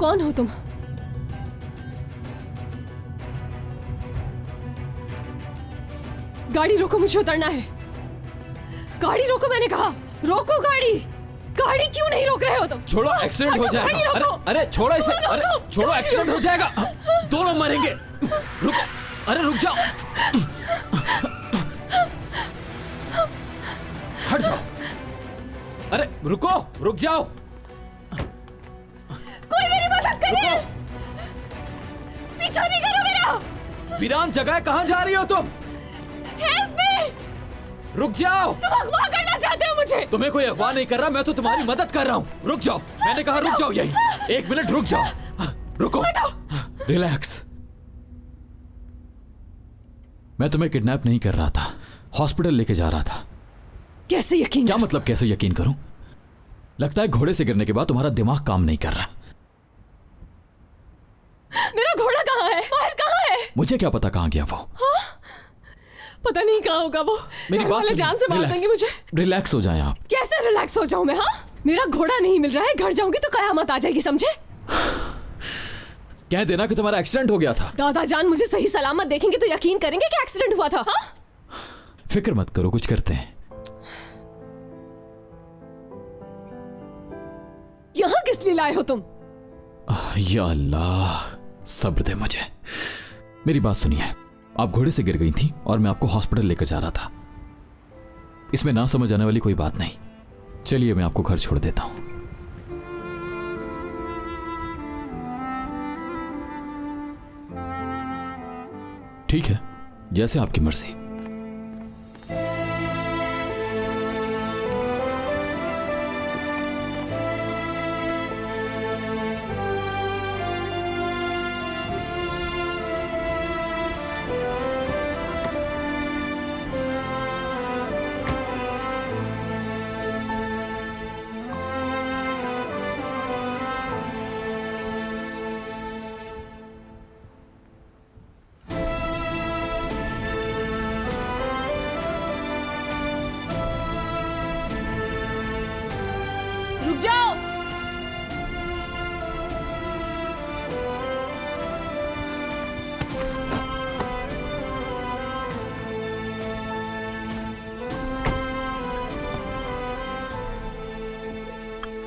कौन हो तुम? गाड़ी रोको, मुझे उतरना है। गाड़ी रोको, मैंने कहा। रोको गाड़ी। गाड़ी क्यों नहीं रोक रहे हो तुम? छोड़ो, एक्सीडेंट हो जाएगा। अरे छोड़ो इसे। अरे छोड़ो, एक्सीडेंट हो जाएगा, दोनों मरेंगे। रुको, अरे रुक जाओ, हट जाओ। अरे रुको, रुक जाओ। कोई मेरी मदद करिए। पीछा नहीं करो मेरा। वीरान जगह कहाँ जा रही हो तुम? Help me. रुक जाओ। तुम अगवा करना चाहते हो मुझे? तुम्हें कोई अगवा नहीं कर रहा, मैं तो तुम्हारी मदद कर रहा हूँ। रुक जाओ, मैंने कहा रुक जाओ यही। 1 मिनट रुक जाओ। रुको, रिलैक्स। मैं तुम्हें किडनैप नहीं कर रहा था, हॉस्पिटल लेके जा रहा था। कैसे यकीन? क्या मतलब कैसे यकीन करूं? लगता है घोड़े से गिरने के बाद तुम्हारा दिमाग काम नहीं कर रहा। मेरा घोड़ा कहाँ है? बाहर कहाँ है? मुझे क्या पता कहाँ गया वो। हाँ? पता नहीं कहाँ होगा वो। मेरी बात सुनिए, जान से मार देंगे मुझे। रिलैक्स हो जाएं आप। कैसे रिलैक्स हो जाऊं मैं? हाँ, मेरा घोड़ा नहीं मिल रहा है, घर जाऊंगी तो कयामत आ जाएगी, समझे? कह देना कि तुम्हारा एक्सीडेंट हो गया था। दादा जान मुझे सही सलामत देखेंगे तो यकीन करेंगे कि एक्सीडेंट हुआ था। हाँ? फिक्र मत करो, कुछ करते हैं। यहाँ किस लिए लाए हो तुम? या अल्लाह, सब्र दे मुझे। मेरी बात सुनिए, आप घोड़े से गिर गई थी और मैं आपको हॉस्पिटल लेकर जा रहा था। इसमें ना समझ आने वाली कोई बात नहीं। चलिए मैं आपको घर छोड़ देता हूं। ठीक है, जैसे आपकी मर्जी।